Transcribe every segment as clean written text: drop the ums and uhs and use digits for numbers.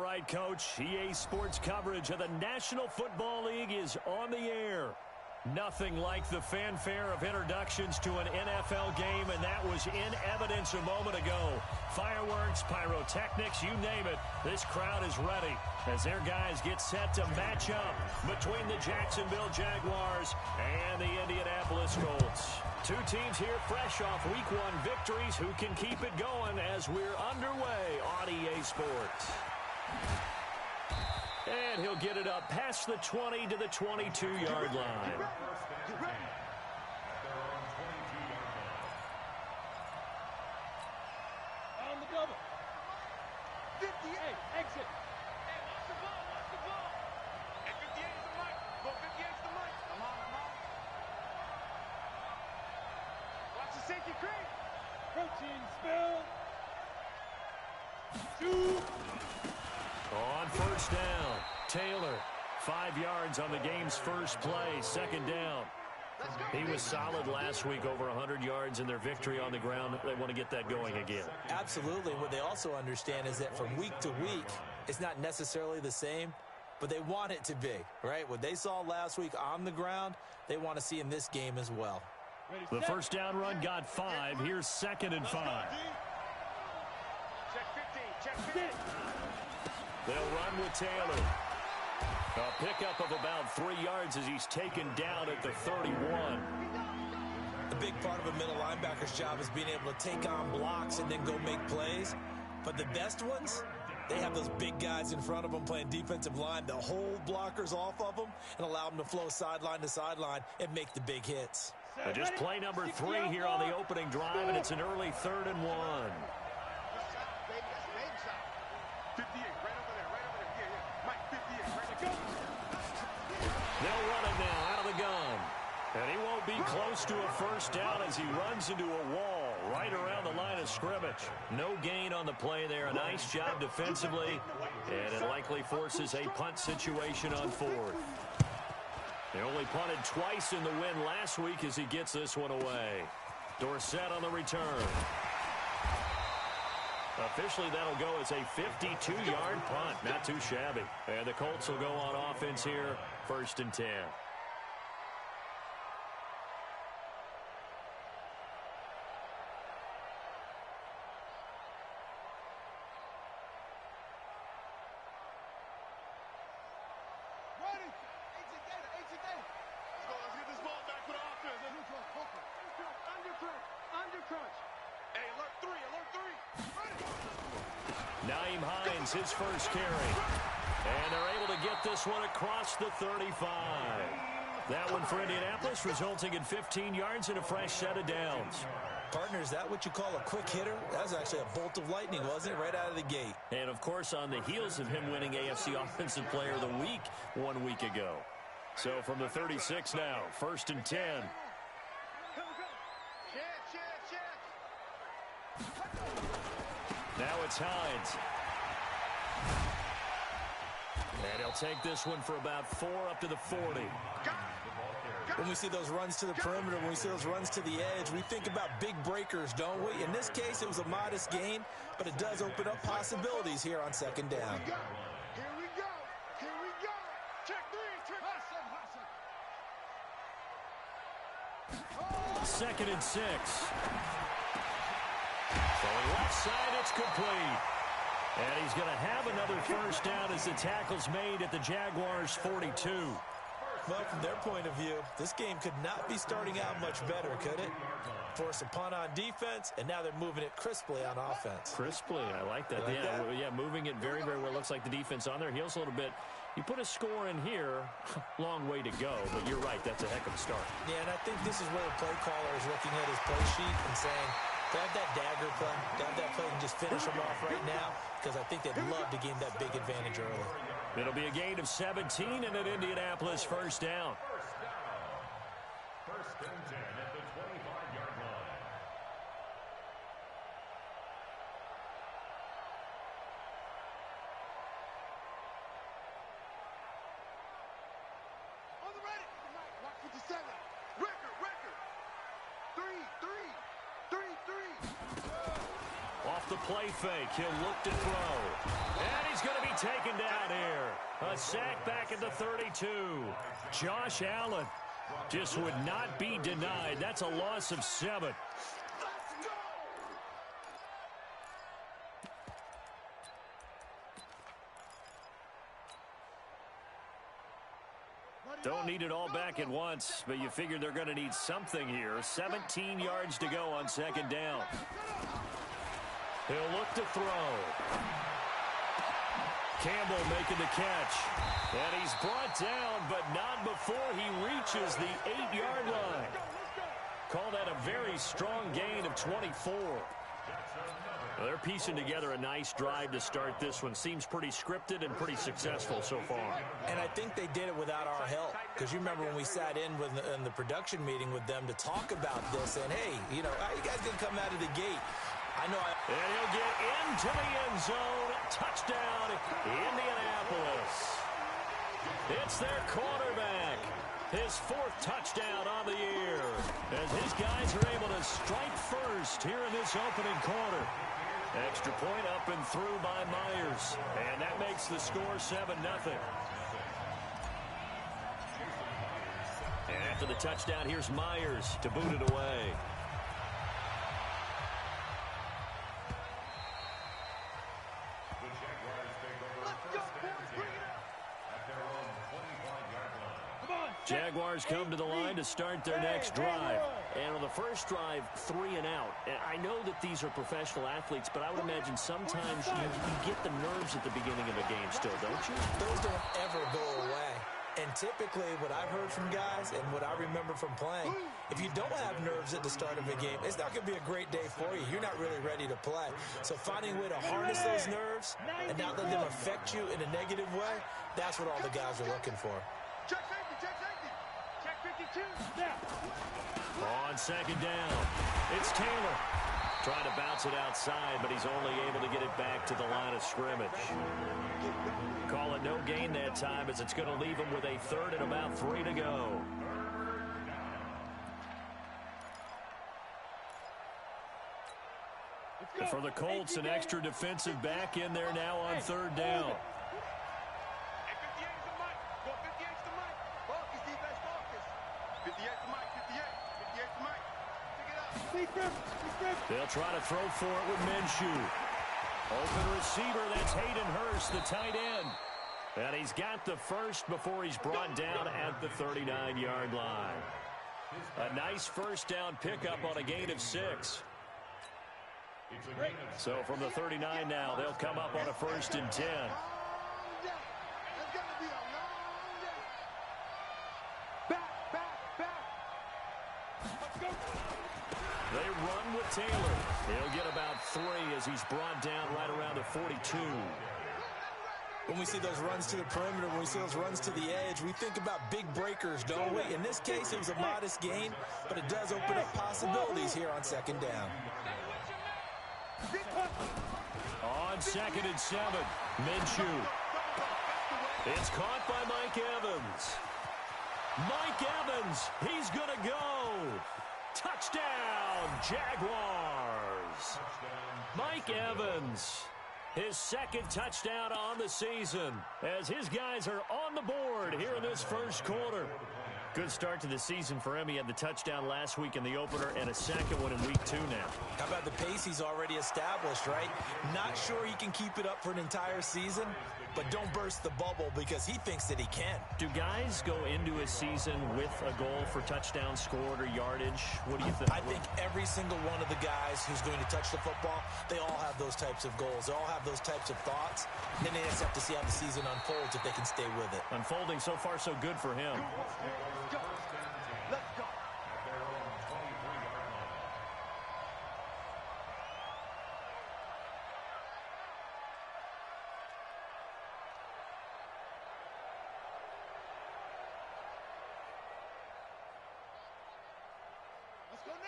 right, Coach. EA Sports coverage of the National Football League is on the air. Nothing like the fanfare of introductions to an NFL game, and that was in evidence a moment ago. Fireworks, pyrotechnics, you name it. This crowd is ready as their guys get set to match up between the Jacksonville Jaguars and the Indianapolis Colts. Two teams here fresh off Week 1 victories. Who can keep it going as we're underway on EA Sports? And he'll get it up past the 20 to the 22-yard line. On the double. 58, exit. Hey, watch the ball, watch the ball. Hey, 58 is the mic. Go 58 is the mic. I'm on. Watch the safety creep. Protein spill. 2. On first down, Taylor, 5 yards on the game's first play, second down. He was solid last week, over 100 yards in their victory on the ground. They want to get that going again. Absolutely. What they also understand is that from week to week, it's not necessarily the same, but they want it to be, right? What they saw last week on the ground, they want to see in this game as well. The first down run got 5. Here's 2nd and 5. Check 15, check 15. They'll run with Taylor. A pickup of about 3 yards as he's taken down at the 31. The big part of a middle linebacker's job is being able to take on blocks and then go make plays. But the best ones, they have those big guys in front of them playing defensive line that hold blockers off of them and allow them to flow sideline to sideline and make the big hits. Just play number 3 here on the opening drive, and it's an early 3rd and 1. They'll run it now out of the gun. And he won't be close to a first down as he runs into a wall right around the line of scrimmage. No gain on the play there. A nice job defensively. And it likely forces a punt situation on 4th. They only punted twice in the win last week as he gets this one away. Dorsett on the return. Officially, that'll go as a 52-yard punt. Not too shabby. And the Colts will go on offense here, 1st and 10. His first carry. And they're able to get this one across the 35. That one for Indianapolis, resulting in 15 yards and a fresh set of downs. Partner, is that what you call a quick hitter? That was actually a bolt of lightning, wasn't it? Right out of the gate. And, of course, on the heels of him winning AFC Offensive Player of the Week 1 week ago. So from the 36 now, 1st and 10. Now it's Hines. And he'll take this one for about 4 up to the 40. When we see those runs to the perimeter, when we see those runs to the edge, we think about big breakers, don't we? In this case, it was a modest gain, but it does open up possibilities here on 2nd down. Here we go. Here we go. Check 3. 2nd and 6. Going left side, it's complete. And he's going to have another first down as the tackle's made at the Jaguars' 42. Well, from their point of view, this game could not be starting out much better, could it? Force a punt on defense, and now they're moving it crisply on offense. Crisply, I like that. Yeah, moving it very, very well. Looks like the defense on their heels a little bit. You put a score in here, long way to go, but you're right, that's a heck of a start. Yeah, and I think this is where the play caller is looking at his play sheet and saying, grab that dagger play, grab that play and just finish them off right now, because I think they'd love to gain that big advantage early. It'll be a gain of 17 and an Indianapolis first down. First and 10 at the 25-yard line. On the ready. Lock 57. Record. 3. Off the the play fake. He'll look to throw. And he's going to be taken down here. A sack back at the 32. Josh Allen just would not be denied. That's a loss of 7. Don't need it all back at once, but you figure they're going to need something here. 17 yards to go on second down. He'll look to throw. Campbell making the catch. And he's brought down, but not before he reaches the 8-yard line. Call that a very strong gain of 24. Well, they're piecing together a nice drive to start this one. Seems pretty scripted and pretty successful so far. And I think they did it without our help. Because you remember when we sat in the production meeting with them to talk about this. And, hey, you know, how you guys going to come out of the gate? And he'll get into the end zone. Touchdown, Indianapolis. It's their quarterback. His 4th touchdown on the year. As his guys are able to strike first here in this opening quarter. Extra point up and through by Myers. And that makes the score 7-0. And after the touchdown, here's Myers to boot it away. Jaguars come to the line to start their next drive. And on the first drive, 3 and out. And I know that these are professional athletes, but I would imagine sometimes you get the nerves at the beginning of a game still, don't you? Those don't ever go away. And typically what I've heard from guys and what I remember from playing, if you don't have nerves at the start of a game, it's not going to be a great day for you. You're not really ready to play. So finding a way to harness those nerves and not let them affect you in a negative way, that's what all the guys are looking for. Check safety, check safety. Check 52. Now. On second down, it's Taylor. Trying to bounce it outside, but he's only able to get it back to the line of scrimmage. Call it no gain that time, as it's going to leave him with a 3rd and about 3 to go. For the Colts, an extra defensive back in there now on 3rd down. They'll try to throw for it with Minshew. Open receiver, that's Hayden Hurst, the tight end. And he's got the first before he's brought down at the 39-yard line. A nice first down pickup on a gain of 6. So from the 39 now, they'll come up on a 1st and 10. They run with Taylor. He'll get about 3 as he's brought down right around the 42. When we see those runs to the perimeter, when we see those runs to the edge, we think about big breakers, don't we? In this case, it was a modest gain, but it does open up possibilities here on 2nd down. On 2nd and 7, Minshew. It's caught by Mike Evans. Mike Evans, he's going to go. Touchdown, Jaguars. Mike Evans, his 2nd touchdown on the season, as his guys are on the board here in this first quarter. Good start to the season for him. He had the touchdown last week in the opener and a 2nd one in week 2 now. How about the pace he's already established, right? Not sure he can keep it up for an entire season, but don't burst the bubble because he thinks that he can. Do guys go into a season with a goal for touchdown scored or yardage? What do you think? I think every single one of the guys who's going to touch the football, they all have those types of goals. They all have those types of thoughts. And then they just have to see how the season unfolds if they can stay with it. Unfolding so far so good for him. Let's go. Let's go.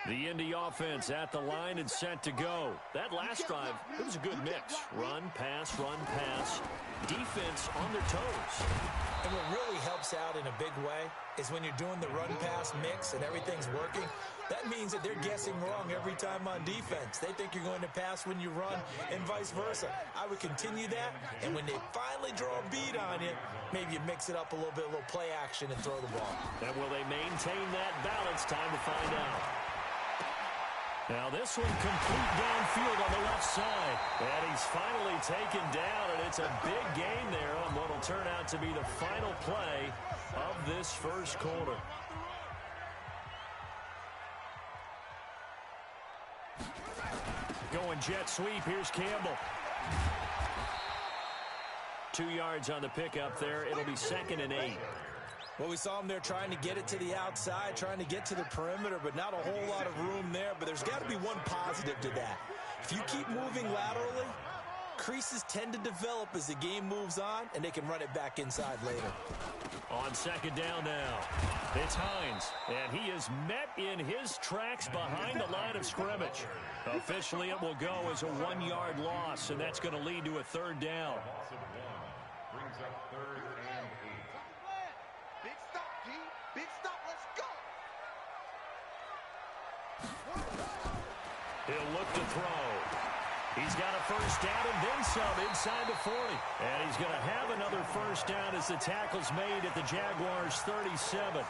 The Indy offense at the line and set to go. That last drive, it was a good mix. Run, pass, defense on their toes. And what really helps out in a big way is when you're doing the run-pass mix and everything's working, that means that they're guessing wrong every time on defense. They think you're going to pass when you run and vice versa. I would continue that, and when they finally draw a beat on you, maybe you mix it up a little bit, a little play action and throw the ball. And will they maintain that balance? Time to find out. Now this one complete downfield on the left side. And he's finally taken down, and it's a big gain there on what will turn out to be the final play of this first quarter. Going jet sweep. Here's Campbell. 2 yards on the pickup there. It'll be 2nd and 8. Well, we saw him there trying to get it to the outside, trying to get to the perimeter, but not a whole lot of room there. But there's got to be one positive to that. If you keep moving laterally, creases tend to develop as the game moves on, and they can run it back inside later. On 2nd down now, it's Hines, and he is met in his tracks behind the line of scrimmage. Officially, it will go as a 1-yard loss, and that's going to lead to a 3rd down. Loss of 1 brings up 3rd and 8. Big stop, D. Big stop. Let's go. He'll look to throw. He's got a 1st down and then some inside the 40. And he's going to have another 1st down as the tackle's made at the Jaguars' 37.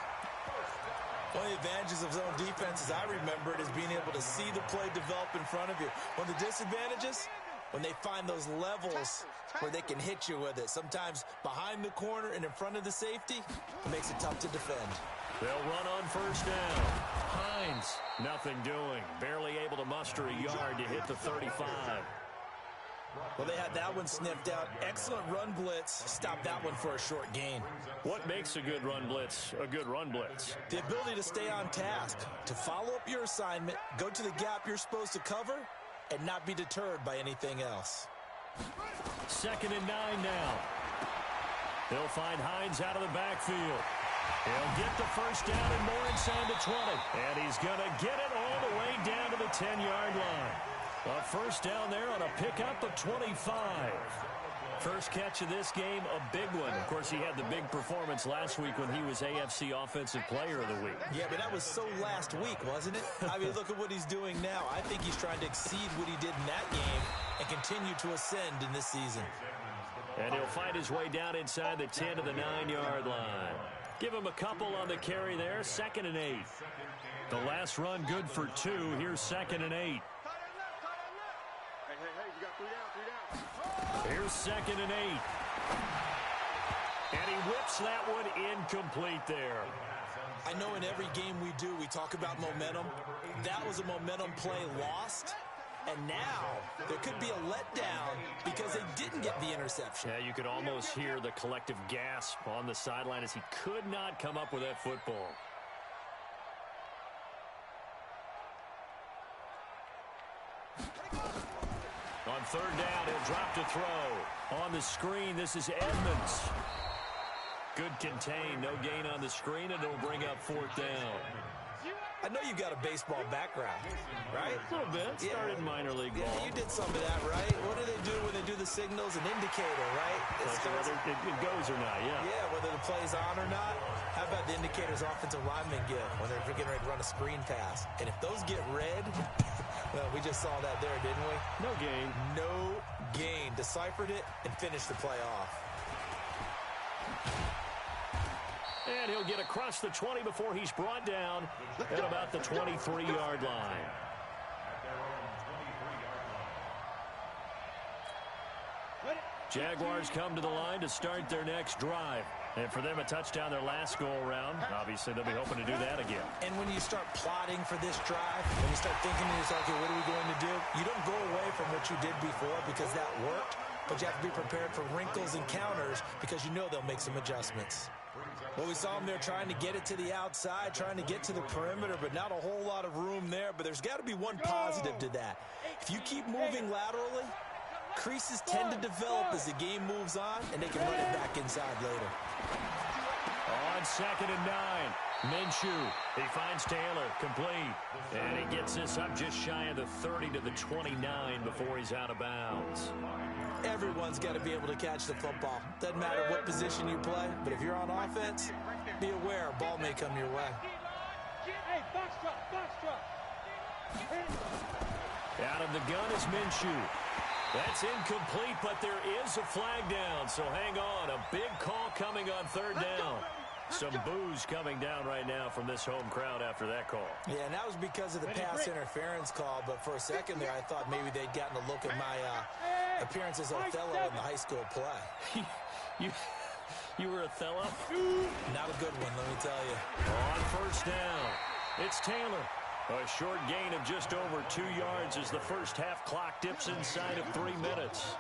One of the advantages of zone defense, as I remember it, is being able to see the play develop in front of you. One of the disadvantages, when they find those levels where they can hit you with it. Sometimes behind the corner and in front of the safety, it makes it tough to defend. They'll run on 1st down. Hines, nothing doing. Barely able to muster a yard to hit the 35. Well, they had that one sniffed out. Excellent run blitz. Stop that one for a short gain. What makes a good run blitz a good run blitz? The ability to stay on task, to follow up your assignment, go to the gap you're supposed to cover, and not be deterred by anything else. 2nd and 9 now. They'll find Hines out of the backfield. He'll get the 1st down and more inside the 20. And he's going to get it all the way down to the 10-yard line. A 1st down there on a pickup of 25. First catch of this game, a big one. Of course, he had the big performance last week when he was AFC Offensive Player of the Week. Yeah, but that was so last week, wasn't it? I mean, look at what he's doing now. I think he's trying to exceed what he did in that game and continue to ascend in this season. And he'll find his way down inside the 10 to the 9-yard line. Give him a couple on the carry there. 2nd and 8. The last run good for 2. Here's 2nd and 8. Hey, you got 3 down. Here's 2nd and 8. And he whips that one incomplete there. I know in every game we do, we talk about momentum. That was a momentum play lost. And now there could be a letdown because they didn't get the interception. Yeah, you could almost hear the collective gasp on the sideline as he could not come up with that football. On 3rd down, he'll drop to throw. On the screen, this is Edmonds. Good contain, no gain on the screen, and it'll bring up 4th down. I know you've got a baseball background, right? A little bit. Started in minor league ball. Yeah, you did some of that, right? What do they do when they do the signals? An indicator, right? Whether it goes or not, yeah. Yeah, whether the play's on or not. How about the indicators offensive linemen get when they're getting ready to run a screen pass? And if those get red, well, we just saw that there, didn't we? No gain. No gain. Deciphered it and finished the play off. And he'll get across the 20 before he's brought down at about the 23-yard line. Jaguars come to the line to start their next drive. And for them, a touchdown their last go-around. Obviously, they'll be hoping to do that again. And when you start plotting for this drive, when you start thinking to yourself, okay, what are we going to do? You don't go away from what you did before because that worked, but you have to be prepared for wrinkles and counters because you know they'll make some adjustments. Well, we saw him there trying to get it to the outside, trying to get to the perimeter, but not a whole lot of room there. But there's got to be one positive to that. If you keep moving laterally, creases tend to develop as the game moves on, and they can run it back inside later. On 2nd and 9, Minshew, he finds Taylor, complete. And he gets this up just shy of the 30 to the 29 before he's out of bounds. Everyone's got to be able to catch the football. Doesn't matter what position you play, but if you're on offense, be aware a ball may come your way. Hey, box drop, box drop. Out of the gun is Minshew. That's incomplete, but there is a flag down, so hang on. A big call coming on third down. Some boos coming down right now from this home crowd after that call. Yeah, and that was because of the pass interference call, but for a second there, I thought maybe they'd gotten a look at my appearance as Othello in the high school play. You were Othello? Not a good one, let me tell you. On first down, it's Taylor. A short gain of just over 2 yards as the first half clock dips inside of 3 minutes.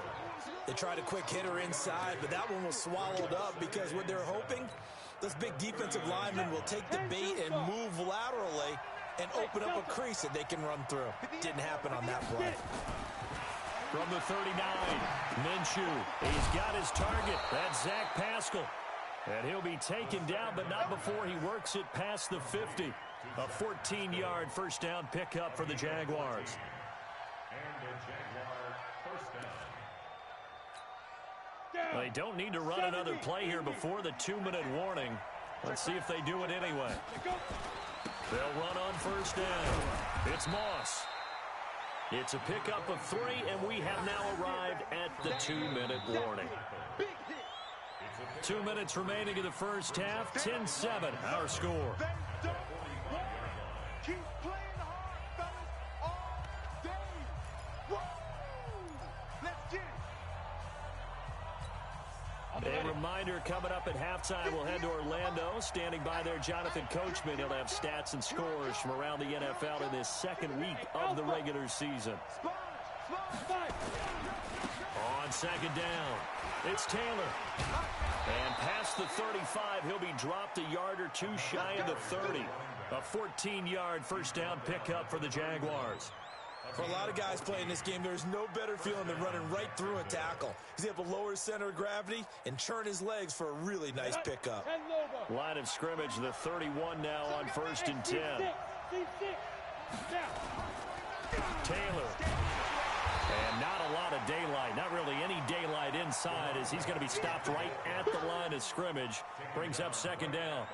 They tried a quick hitter inside, but that one was swallowed up because what they're hoping, those big defensive linemen will take the bait and move laterally and open up a crease that they can run through. Didn't happen on that play. From the 39, Minshew, he's got his target. That's Zach Pascal. And he'll be taken down, but not before he works it past the 50. A 14-yard first down pickup for the Jaguars. And the Jaguars first down. They don't need to run another play here before the 2-minute warning. Let's see if they do it anyway. They'll run on first down. It's Moss. It's a pickup of 3, and we have now arrived at the 2-minute warning. 2 minutes remaining in the first half. 10-7, our score. Keep playing hard, fellas, all day. Woo! Let's get it. A reminder coming up at halftime, we'll head to Orlando. Standing by there, Jonathan Coachman. He'll have stats and scores from around the NFL in this second week of the regular season. On second down, it's Taylor. And past the 35, he'll be dropped a yard or 2 shy of the 30. A 14-yard first down pickup for the Jaguars. For a lot of guys playing this game, there's no better feeling than running right through a tackle. He's able to lower his center of gravity and churn his legs for a really nice pickup. Line of scrimmage, the 31 now on first and 10. Taylor. And not a lot of daylight, not really any daylight inside as he's going to be stopped right at the line of scrimmage. Brings up second down.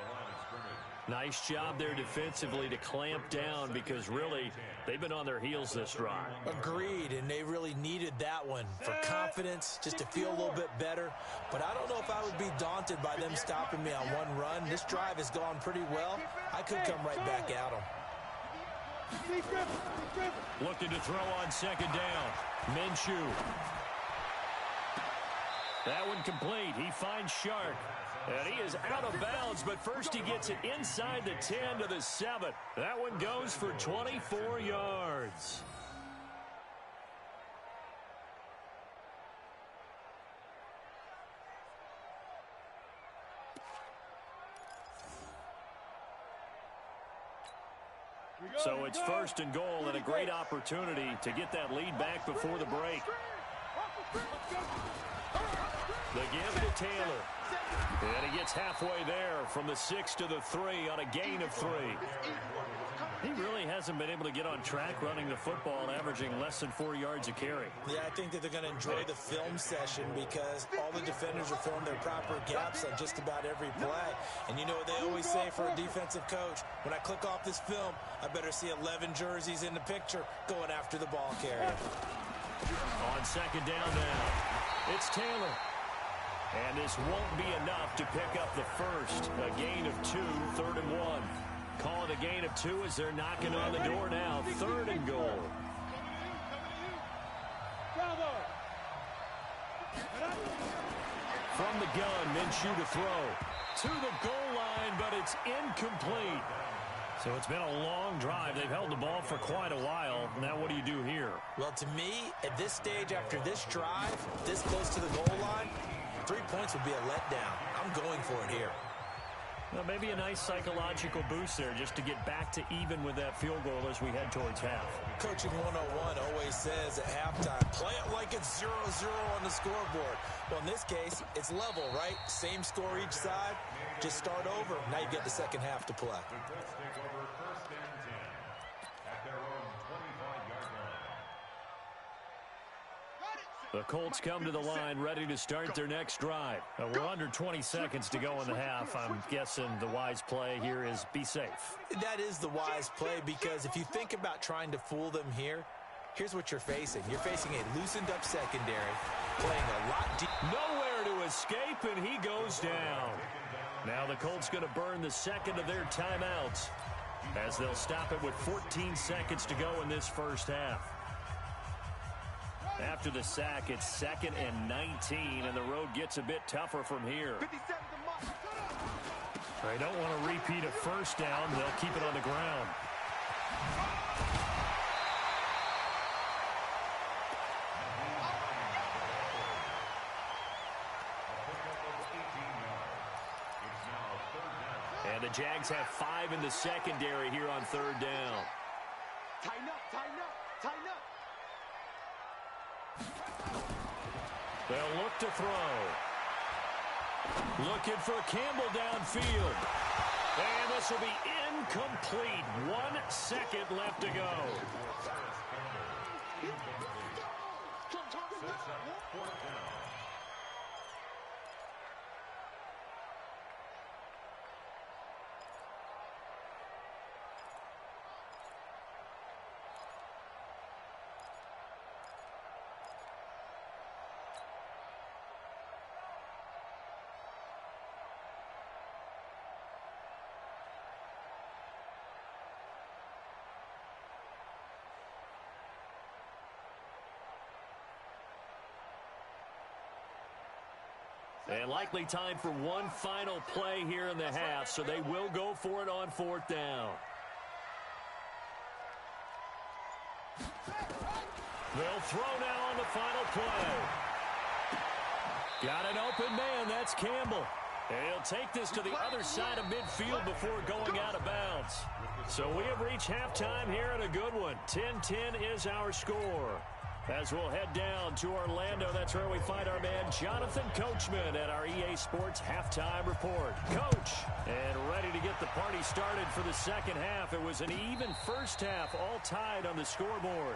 Nice job there defensively to clamp down because really they've been on their heels this drive. Agreed, and they really needed that one for confidence, just to feel a little bit better. But I don't know if I would be daunted by them stopping me on one run. This drive has gone pretty well. I could come right back at them. Looking to throw on second down. Minshew. That one complete. He finds Shark. And he is out of bounds, but first he gets it inside the 10 to the 7. That one goes for 24 yards. So it's first and goal and a great opportunity to get that lead back before the break. The give to Taylor. And he gets halfway there from the 6 to the 3 on a gain of 3. He really hasn't been able to get on track running the football, averaging less than 4 yards a carry. Yeah, I think that they're going to enjoy the film session because all the defenders are filling their proper gaps on just about every play. And you know what they always say for a defensive coach? When I click off this film, I better see 11 jerseys in the picture going after the ball carrier. On second down now, it's Taylor. And this won't be enough to pick up the first. A gain of 2, 3rd and 1. Call it a gain of 2 as they're knocking on the door now. 3rd and goal. From the gun, Minshew to throw. To the goal line, but it's incomplete. So it's been a long drive. They've held the ball for quite a while. Now what do you do here? Well, to me, at this stage after this drive, this close to the goal line, 3 points would be a letdown. I'm going for it here. Well, maybe a nice psychological boost there just to get back to even with that field goal as we head towards half. Coaching 101 always says at halftime, play it like it's 0-0 on the scoreboard. Well, in this case, it's level, right? Same score each side. Just start over. Now you get the second half to play. The Colts take over first and 10 at their own 25-yard line. The Colts come to the line ready to start their next drive. We're under 20 seconds to go in the half. I'm guessing the wise play here is be safe. That is the wise play, because if you think about trying to fool them here, here's what you're facing. You're facing a loosened up secondary, playing a lot deep. Nowhere to escape, and he goes down. Now the Colts going to burn the second of their timeouts as they'll stop it with 14 seconds to go in this first half. After the sack, it's 2nd and 19, and the road gets a bit tougher from here. They don't want to repeat a first down. They'll keep it on the ground. And the Jags have 5 in the secondary here on 3rd down. Tighten up, tighten up, tighten up. They'll look to throw. Looking for Campbell downfield. And this will be incomplete. 1 second left to go. And likely time for one final play here in the half, so they will go for it on 4th down. They'll throw now on the final play. Got an open man, that's Campbell. He'll take this to the other side of midfield before going out of bounds. So we have reached halftime here in a good one. 10-10 is our score. As we'll head down to Orlando, that's where we find our man Jonathan Coachman at our EA Sports Halftime Report. Coach, and ready to get the party started for the second half. It was an even first half, all tied on the scoreboard.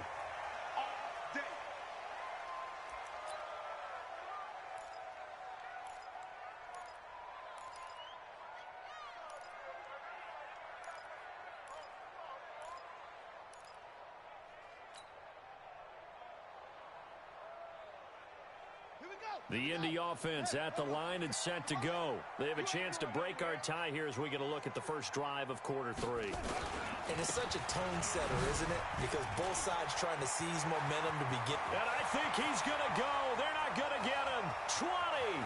The Indy offense at the line and set to go. They have a chance to break our tie here as we get a look at the first drive of quarter 3. And it's such a tone setter, isn't it? Because both sides trying to seize momentum to begin. And I think he's going to go. They're not going to get him. 20,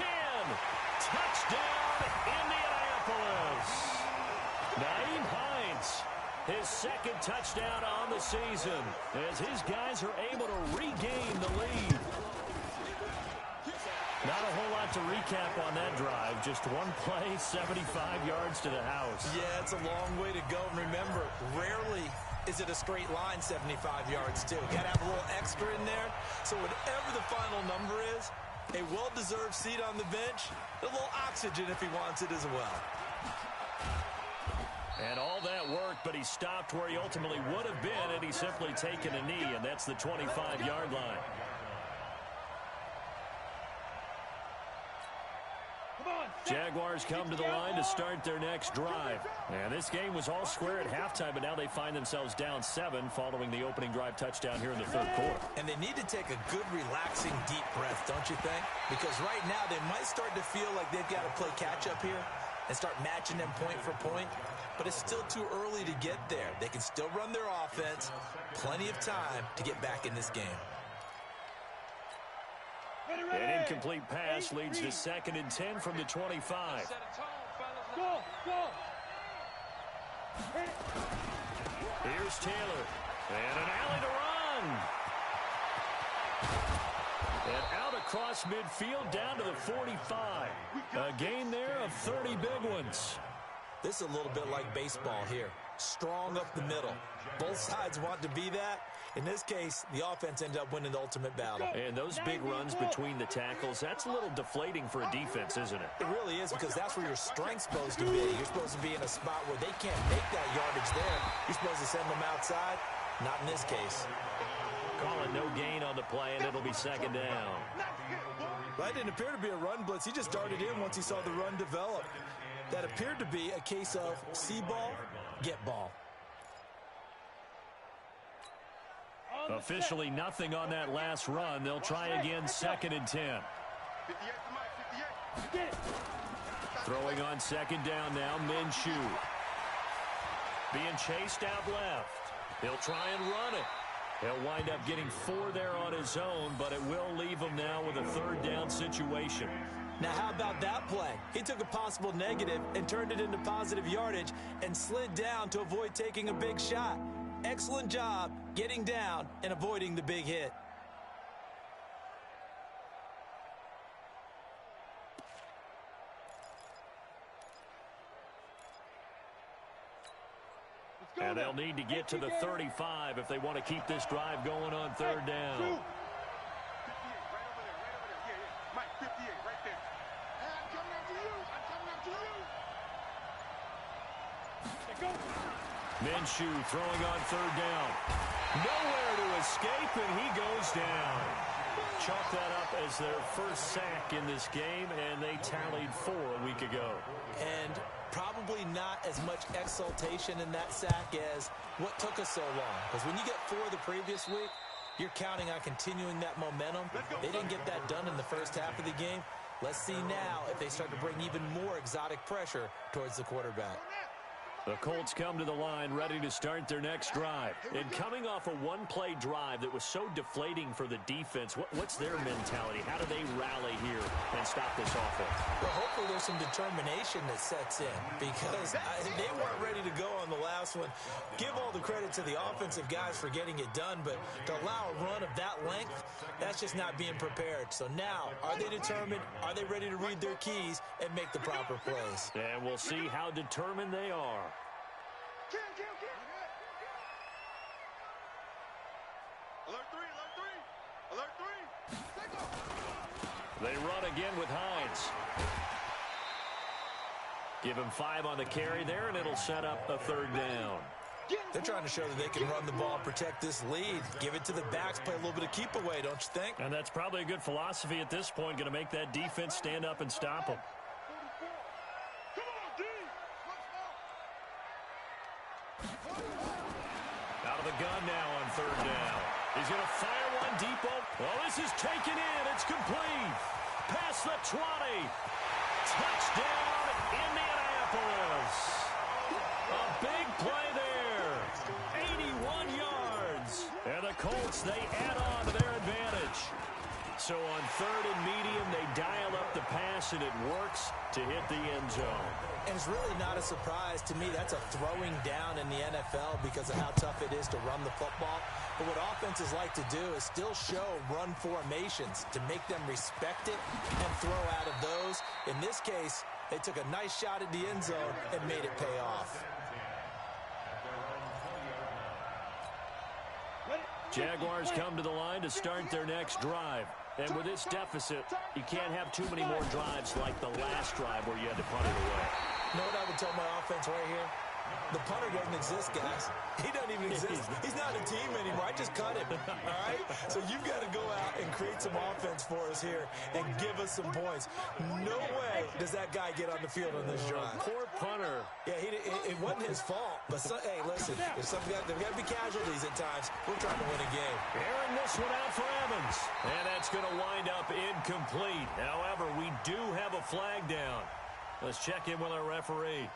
10, touchdown, Indianapolis. Nyheim Hines, his second touchdown on the season as his guys are able to regain the lead. Not a whole lot to recap on that drive. Just one play, 75 yards to the house. Yeah, it's a long way to go. And remember, rarely is it a straight line 75 yards, too. You got to have a little extra in there. So whatever the final number is, a well-deserved seat on the bench, a little oxygen if he wants it as well. And all that worked, but he stopped where he ultimately would have been had he simply taken a knee, and that's the 25-yard line. Jaguars come to the line to start their next drive. And this game was all square at halftime, but now they find themselves down 7 following the opening drive touchdown here in the 3rd quarter. And they need to take a good, relaxing, deep breath, don't you think? Because right now they might start to feel like they've got to play catch-up here and start matching them point for point. But it's still too early to get there. They can still run their offense. Plenty of time to get back in this game. An incomplete pass leads to 2nd and 10 from the 25. Go, go. Here's Taylor. And an alley to run. And out across midfield down to the 45. A gain there of 30 big ones. This is a little bit like baseball here. Strong up the middle. Both sides want to be that. In this case, the offense ended up winning the ultimate battle. And those big runs between the tackles, that's a little deflating for a defense, isn't it? It really is, because that's where your strength's supposed to be. You're supposed to be in a spot where they can't make that yardage there. You're supposed to send them outside. Not in this case. Calling no gain on the play, and it'll be second down. That didn't appear to be a run blitz. He just darted in once he saw the run develop. That appeared to be a case of see ball, get ball. Officially nothing on that last run. They'll try again, second and 10. Throwing on second down now, Minshew. Being chased out left. He'll try and run it. He'll wind up getting 4 there on his own, but it will leave him now with a third down situation. Now, how about that play? He took a possible negative and turned it into positive yardage and slid down to avoid taking a big shot. Excellent job getting down and avoiding the big hit. And they'll need to get to the 35 if they want to keep this drive going on third down. Minshew throwing on third down. Nowhere to escape, and he goes down. Chalk that up as their first sack in this game, and they tallied 4 a week ago. And probably not as much exultation in that sack as what took us so long. Because when you get 4 the previous week, you're counting on continuing that momentum. They didn't get that done in the first half of the game. Let's see now if they start to bring even more exotic pressure towards the quarterback. The Colts come to the line ready to start their next drive. And coming off a one-play drive that was so deflating for the defense, what's their mentality? How do they rally here and stop this offense? Well, hopefully there's some determination that sets in, because they weren't ready to go on the last one. Give all the credit to the offensive guys for getting it done, but to allow a run of that length, that's just not being prepared. So now, are they determined? Are they ready to read their keys and make the proper plays? And we'll see how determined they are. They run again with Hines. Give him 5 on the carry there, and it'll set up a third down. They're trying to show that they can run the ball, protect this lead. Give it to the backs, play a little bit of keep away, don't you think? And that's probably a good philosophy at this point, going to make that defense stand up and stop them. Out of the gun now on third down. He's going to fire one deep. Well, this is taken in. It's complete. Past the 20. Touchdown, Indianapolis. A big play there. 81 yards. And the Colts, they add on to their advantage. So on third and medium, they dial up the pass, and it works to hit the end zone. And it's really not a surprise to me. That's a throwing down in the NFL because of how tough it is to run the football. But what offenses like to do is still show run formations to make them respect it and throw out of those. In this case, they took a nice shot at the end zone and made it pay off. Jaguars come to the line to start their next drive. And with this deficit, you can't have too many more drives like the last drive where you had to punt it away. You know what I would tell my offense right here? The punter doesn't exist, guys. He doesn't even exist. He's not a team anymore. I just cut him, all right? So you've got to go out and create some offense for us here and give us some points. No way does that guy get on the field on this drive. Poor punter. Yeah, it wasn't his fault. But, hey, listen, there's got to be casualties at times. We're trying to win a game. Airing this one out for Evans. And that's going to wind up incomplete. However, we do have a flag down. Let's check in with our referee.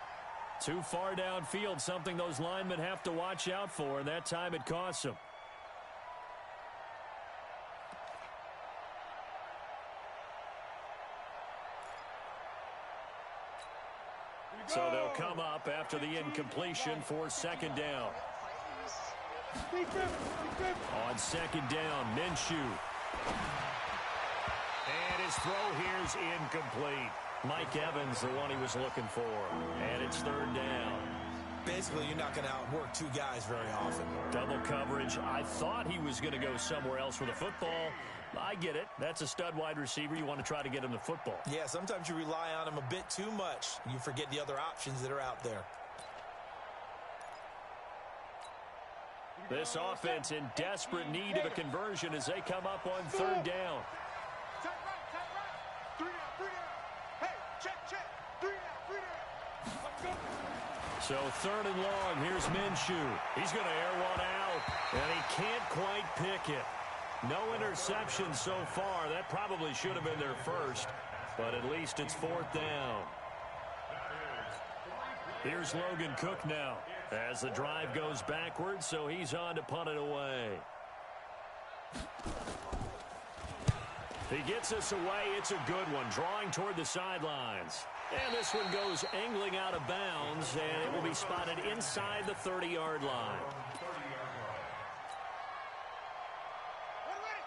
Too far downfield, something those linemen have to watch out for, and that time it costs them. So they'll come up after the incompletion for second down. On second down, Minshew. And his throw here's incomplete. Mike Evans, the one he was looking for. And it's third down. Basically, you're not going to outwork two guys very often. Double coverage. I thought he was going to go somewhere else with a football. I get it. That's a stud wide receiver. You want to try to get him the football. Yeah, sometimes you rely on him a bit too much. You forget the other options that are out there. This offense in desperate need of a conversion as they come up on third down. Tight right. 3 down. Hey, check. 3 down. Let's go. So third and long, here's Minshew. He's going to air one out, and he can't quite pick it. No interception so far. That probably should have been their first, but at least it's fourth down. Here's Logan Cook now as the drive goes backwards, so he's on to punt it away. He gets us away. It's a good one, drawing toward the sidelines. And this one goes angling out of bounds, and it will be spotted inside the 30-yard line.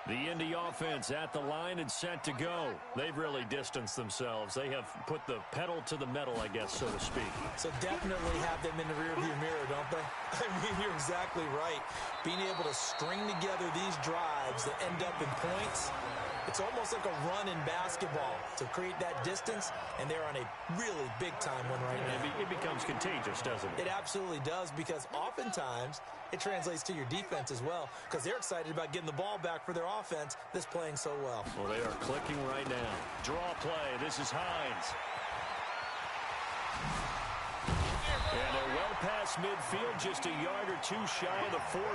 The Indy offense at the line and set to go. They've really distanced themselves. They have put the pedal to the metal, I guess, so to speak. So definitely have them in the rearview mirror, don't they? I mean, you're exactly right. Being able to string together these drives that end up in points, it's almost like a run in basketball to create that distance, and they're on a really big-time one right now. It becomes contagious, doesn't it? It absolutely does, because oftentimes it translates to your defense as well, because they're excited about getting the ball back for their offense that's playing so well. Well, they are clicking right now. Draw play. This is Hines. And they're well past midfield, just a yard or two shy of the 40.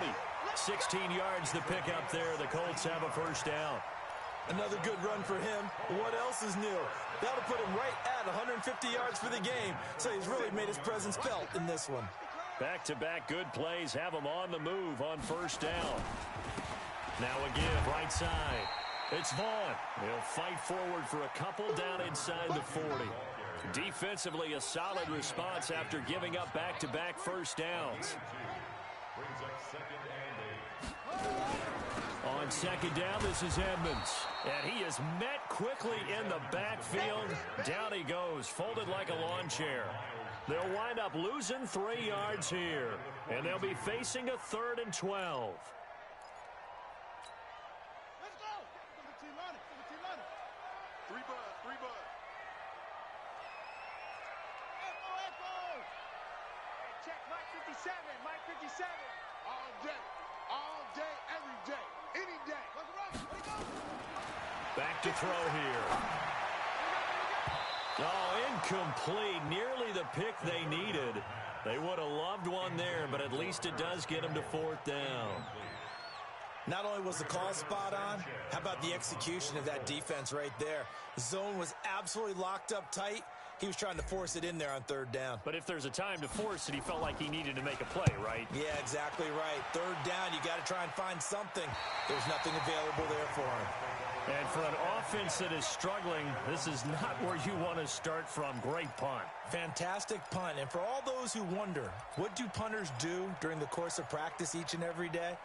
16 yards to pick up there. The Colts have a first down. Another good run for him. What else is new? That'll put him right at 150 yards for the game, so he's really made his presence felt in this one. Back-to-back good plays have him on the move on first down. Now again, right side. It's Vaughn. He'll fight forward for a couple down inside the 40. Defensively, a solid response after giving up back-to-back first downs. Brings up 2nd and 8. On second down, this is Edmonds. And he is met quickly in the backfield. Down he goes, folded like a lawn chair. They'll wind up losing 3 yards here. And they'll be facing a 3rd and 12. Let's go. 3 bud. Echo. Hey, check Mike 57. Mike 57. All day, every day, any day. Let's run. Back to throw here. Oh, incomplete. Nearly the pick they needed. They would have loved one there, but at least it does get them to 4th down. Not only was the call spot on, how about the execution of that defense right there? The zone was absolutely locked up tight. He was trying to force it in there on 3rd down. But if there's a time to force it, he felt like he needed to make a play, right? Yeah, exactly right. 3rd down, you got to try and find something. There's nothing available there for him. And for an offense that is struggling, this is not where you want to start from. Great punt. Fantastic punt. And for all those who wonder, what do punters do during the course of practice each and every day?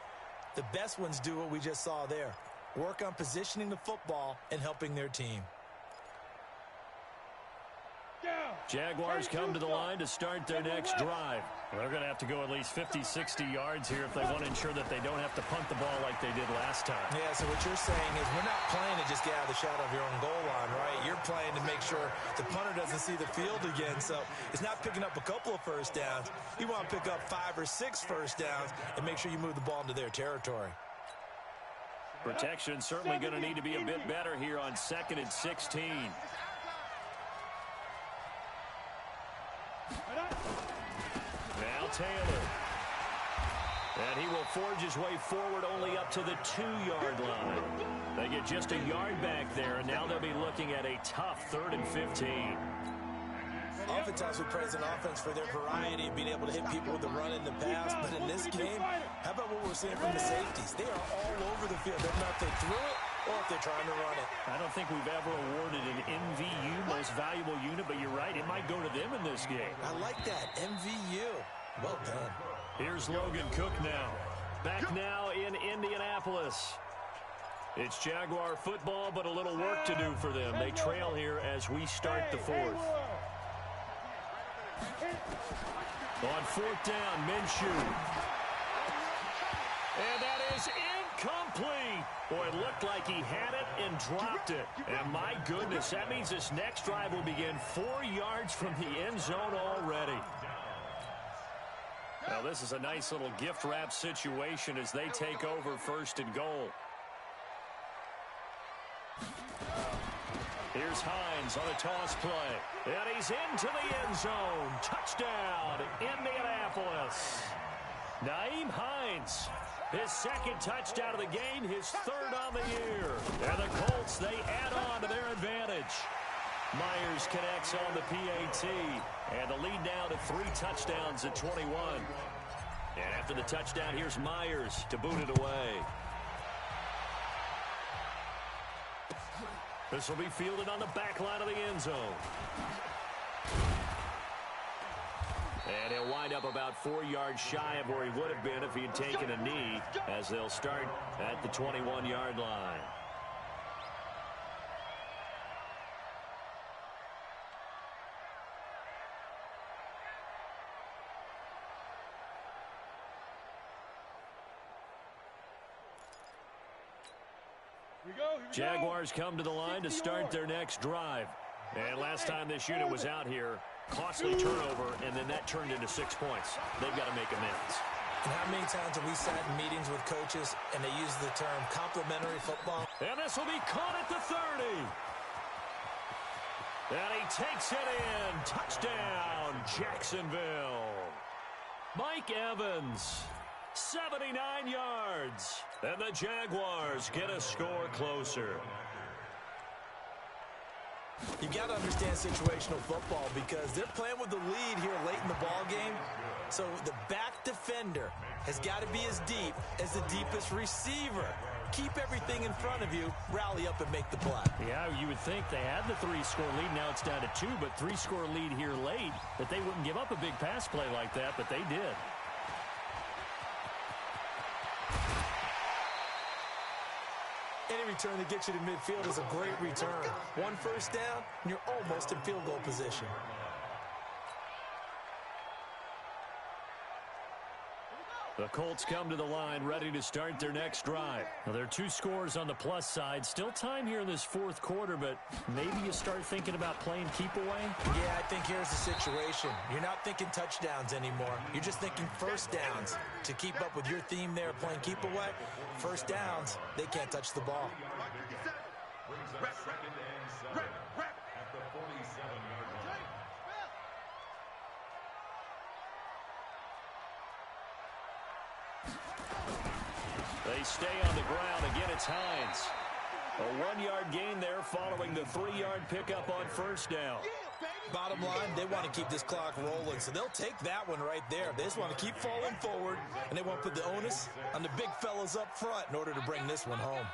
The best ones do what we just saw there. Work on positioning the football and helping their team. Jaguars come to the line to start their next drive. They're going to have to go at least 50, 60 yards here if they want to ensure that they don't have to punt the ball like they did last time. Yeah, so what you're saying is we're not playing to just get out of the shadow of your own goal line, right? You're playing to make sure the punter doesn't see the field again. So it's not picking up a couple of first downs. You want to pick up 5 or 6 first downs and make sure you move the ball into their territory. Protection certainly going to need to be a bit better here on 2nd and 16. Now Taylor. And he will forge his way forward only up to the 2-yard line. They get just a yard back there, and now they'll be looking at a tough 3rd and 15. Oftentimes we praise an offense for their variety of being able to hit people with the run in the pass, but in this game, how about what we're seeing from the safeties? They are all over the field. Doesn't matter if they threw it or if they're trying to run it. I don't think we've ever awarded an MVU, most valuable unit, but you're right, it might go to them in this game. I like that, MVU. Well done. Here's Logan Cook now. Back now in Indianapolis. It's Jaguar football, but a little work to do for them. They trail here as we start the fourth. On fourth down, Minshew. And that is incomplete. Boy, it looked like he had it and dropped it. And my goodness, that means this next drive will begin 4 yards from the end zone already. Now, this is a nice little gift wrap situation as they take over first and goal. Here's Hines on a toss play. And he's into the end zone. Touchdown, Indianapolis. Nyheim Hines, his second touchdown of the game, his third on the year. And the Colts, they add on to their advantage. Myers connects on the PAT. And the lead now to 3 touchdowns at 21. And after the touchdown, here's Myers to boot it away. This will be fielded on the back line of the end zone. And he'll wind up about 4 yards shy of where he would have been if he had taken a knee, as they'll start at the 21-yard line. Jaguars come to the line to start their next drive. And last time this unit was out here, costly turnover, and then that turned into 6 points. They've got to make amends. And how many times have we sat in meetings with coaches and they use the term complementary football? And this will be caught at the 30. And he takes it in. Touchdown, Jacksonville. Mike Evans, 79 yards. And the Jaguars get a score closer. You got to understand situational football because they're playing with the lead here late in the ball game. So the back defender has got to be as deep as the deepest receiver. Keep everything in front of you, rally up and make the play. Yeah, you would think they had the 3-score lead. Now it's down to 2, but 3-score lead here late, that they wouldn't give up a big pass play like that, but they did. Any return that gets you to midfield is a great return. 1 first down, and you're almost in field goal position. The Colts come to the line ready to start their next drive. Now, there are 2 scores on the plus side. Still time here in this fourth quarter, but maybe you start thinking about playing keep away? Yeah, I think here's the situation. You're not thinking touchdowns anymore. You're just thinking first downs. To keep up with your theme there, playing keep away, first downs, they can't touch the ball. Brings up 2nd and 7 at the 47-yard line. They stay on the ground. Again, it's Hines. A 1-yard gain there following the 3-yard pickup on first down. Bottom line, they want to keep this clock rolling, so they'll take that one right there. They just want to keep falling forward, and they want to put the onus on the big fellas up front in order to bring this one home.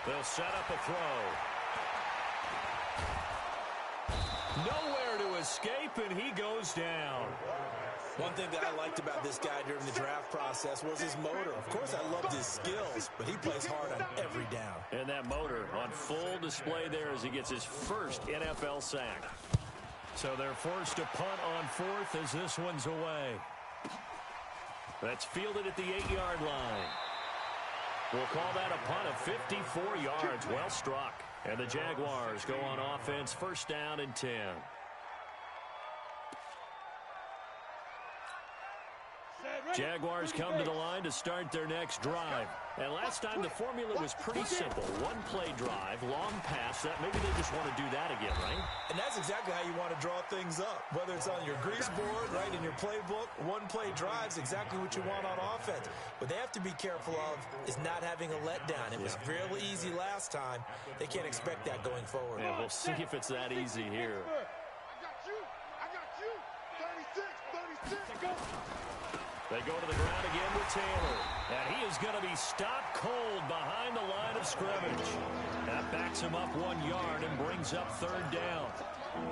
They'll set up a throw. Nowhere to escape, and he goes down. One thing that I liked about this guy during the draft process was his motor. Of course, I loved his skills, but he plays hard on every down. And that motor on full display there as he gets his first NFL sack. So they're forced to punt on fourth as this one's away. That's fielded at the 8-yard line. We'll call that a punt of 54 yards. Well struck. And the Jaguars go on offense, first down and 10. Jaguars come to the line to start their next drive. And last time the formula was pretty simple. 1-play drive, long pass. That maybe they just want to do that again, right? And that's exactly how you want to draw things up. Whether it's on your grease board, right, in your playbook, 1-play drive's exactly what you want on offense. What they have to be careful of is not having a letdown. It was real easy last time. They can't expect that going forward. And we'll see if it's that easy here. I got you. 36, go. They go to the ground again with Taylor. And he is going to be stopped cold behind the line of scrimmage. That backs him up 1 yard and brings up third down.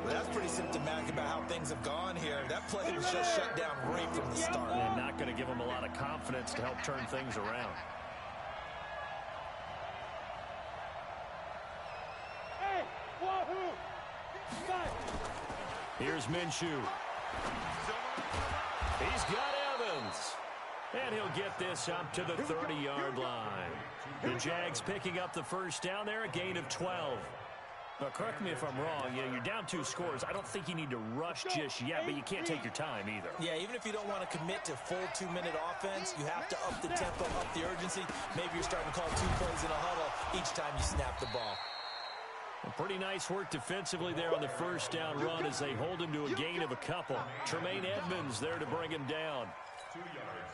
Well, that's pretty symptomatic about how things have gone here. That play was just shut down right from the start. And not going to give them a lot of confidence to help turn things around. Hey, wahoo! Here's Minshew. He's got Evans. And he'll get this up to the 30-yard line. The Jags picking up the first down there, a gain of 12. Now, correct me if I'm wrong. You're down 2 scores. I don't think you need to rush just yet, but you can't take your time either. Yeah, even if you don't want to commit to full 2-minute offense, you have to up the tempo, up the urgency. Maybe you're starting to call 2 plays in a huddle each time you snap the ball. Well, pretty nice work defensively there on the first down run as they hold him to a gain of a couple. Tremaine Edmonds there to bring him down.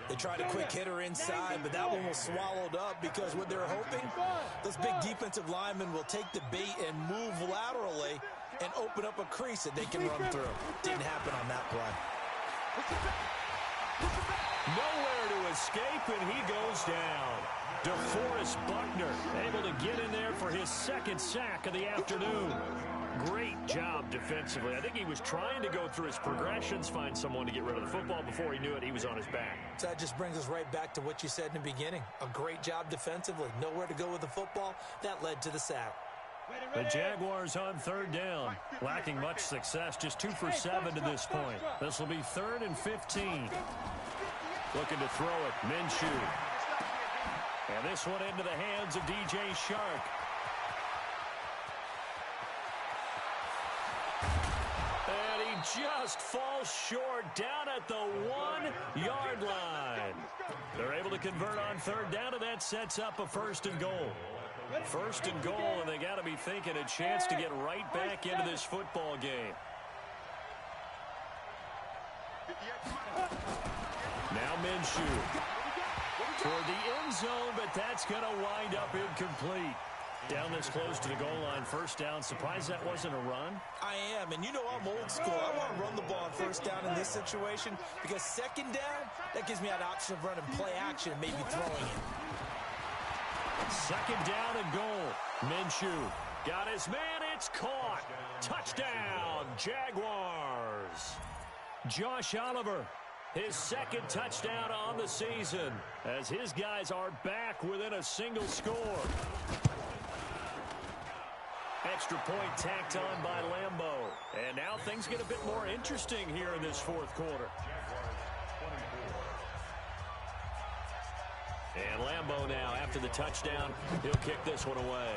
They tried a quick hitter inside, but that one was swallowed up because what they're hoping, those big defensive linemen will take the bait and move laterally and open up a crease that they can run through. Didn't happen on that play. Nowhere to escape, and he goes down. DeForest Buckner able to get in there for his second sack of the afternoon. Great job defensively. I think he was trying to go through his progressions, find someone to get rid of the football. Before he knew it, he was on his back. So that just brings us right back to what you said in the beginning. A great job defensively. Nowhere to go with the football. That led to the sack. The Jaguars on third down. Lacking much success, just 2 for 7 to this point. This will be 3rd and 15. Looking to throw it, Minshew. And this one into the hands of DJ Shark. And he just falls short down at the 1-yard line. They're able to convert on third down, and that sets up a 1st and goal. 1st and goal, and they got to be thinking a chance to get right back into this football game. Now Minshew. Toward the end zone, but that's going to wind up incomplete. Down this close to the goal line, 1st down. Surprised that wasn't a run? I am, and you know I'm old school. I want to run the ball on 1st down in this situation because 2nd down, that gives me an option of running play action and maybe throwing it. 2nd down and goal. Minshew got his man. It's caught. Touchdown, Jaguars. Josh Oliver. His 2nd touchdown on the season as his guys are back within a single score. Extra point tacked on by Lambeau. And now things get a bit more interesting here in this 4th quarter. And Lambeau now, after the touchdown, he'll kick this one away.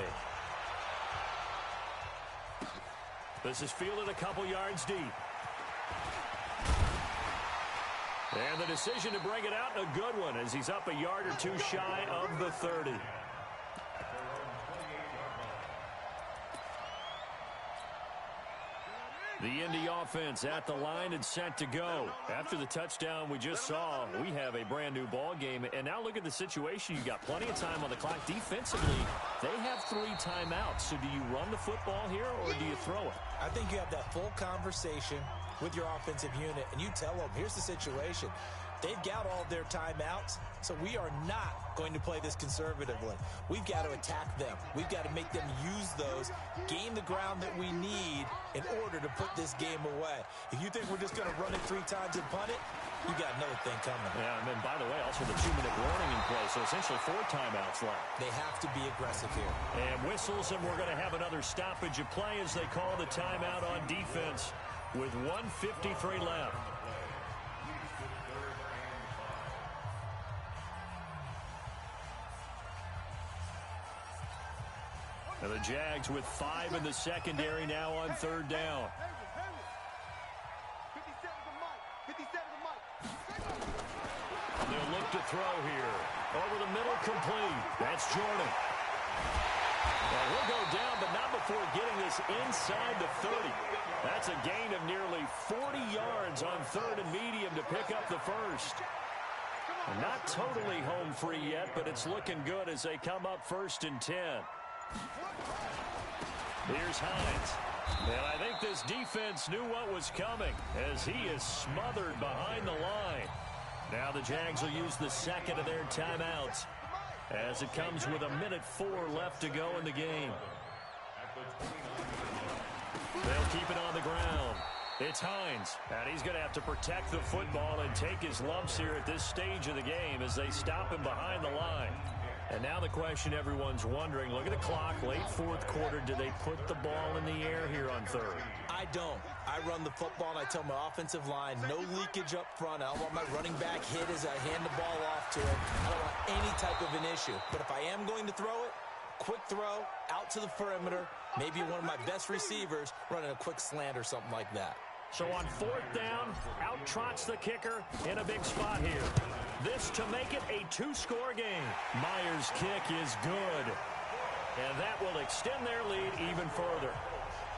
This is fielded a couple yards deep. And the decision to bring it out, a good one, as he's up a yard or 2 shy of the 30. The Indy offense at the line and set to go. After the touchdown we just saw, we have a brand new ball game. And now look at the situation. You got plenty of time on the clock. Defensively, they have 3 timeouts. So do you run the football here or do you throw it? I think you have that full conversation with your offensive unit, and you tell them, here's the situation. They've got all their timeouts, so we are not going to play this conservatively. We've got to attack them. We've got to make them use those, gain the ground that we need in order to put this game away. If you think we're just going to run it 3 times and punt it, you got another thing coming. Yeah, and then, by the way, also the 2-minute warning in play, so essentially 4 timeouts left. They have to be aggressive here. And whistles, and we're going to have another stoppage of play as they call the timeout on defense with 1:53 left. And the Jags with 5 in the secondary now on 3rd down. They'll look to throw here. Over the middle, complete. That's Jordan. Well, he'll go down, but not before getting this inside the 30. That's a gain of nearly 40 yards on 3rd and medium to pick up the 1st. Not totally home free yet, but it's looking good as they come up 1st and 10. Here's Hines. And I think this defense knew what was coming as he is smothered behind the line. Now the Jags will use the 2nd of their timeouts as it comes with 1:04 left to go in the game. They'll keep it on the ground. It's Hines, and he's going to have to protect the football and take his lumps here at this stage of the game as they stop him behind the line. And now the question everyone's wondering, look at the clock, late fourth quarter, do they put the ball in the air here on third? I don't. I run the football, and I tell my offensive line, no leakage up front. I don't want my running back hit as I hand the ball off to him. I don't want any type of an issue. But if I am going to throw it, quick throw, out to the perimeter, maybe one of my best receivers running a quick slant or something like that. So on fourth down, out trots the kicker in a big spot here. This to make it a two-score game. Myers' kick is good. And that will extend their lead even further.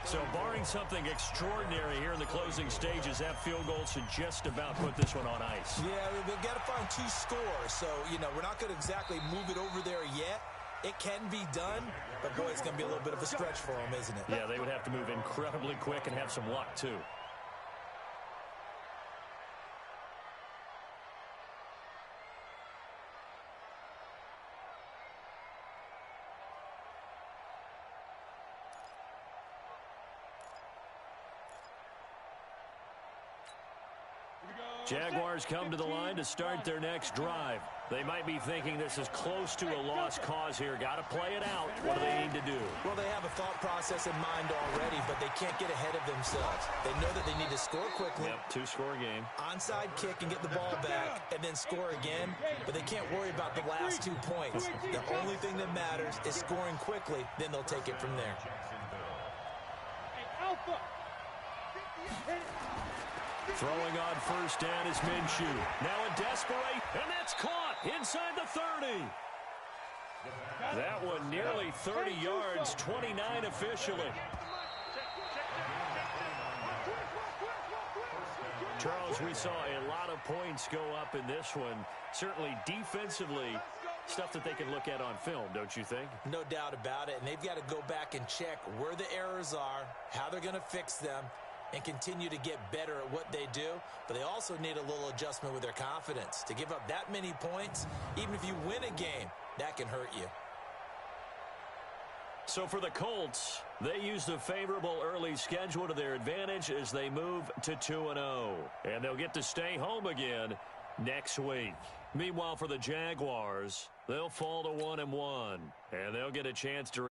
So barring something extraordinary here in the closing stages, that field goal should just about put this one on ice. Yeah, we've got to find two scores. So, we're not going to exactly move it over there yet. It can be done, but boy, it's going to be a little bit of a stretch for them, isn't it? Yeah, they would have to move incredibly quick and have some luck, too. Jaguars come to the line to start their next drive. They might be thinking this is close to a lost cause here. Got to play it out. What do they need to do? Well, they have a thought process in mind already, but they can't get ahead of themselves. They know that they need to score quickly. Yep, two-score game. Onside kick and get the ball back and then score again, but they can't worry about the last 2 points. The only thing that matters is scoring quickly, then they'll take it from there. Throwing on first down is Minshew. Now a desperate, and that's caught inside the 30. That one nearly 30 yards, 29 officially. Charles, we saw a lot of points go up in this one. Certainly defensively, stuff that they can look at on film, don't you think? No doubt about it, and they've got to go back and check where the errors are, how they're going to fix them, and continue to get better at what they do. But they also need a little adjustment with their confidence. To give up that many points, even if you win a game, that can hurt you. So for the Colts, they use the favorable early schedule to their advantage as they move to 2-0. And they'll get to stay home again next week. Meanwhile, for the Jaguars, they'll fall to 1-1. And they'll get a chance to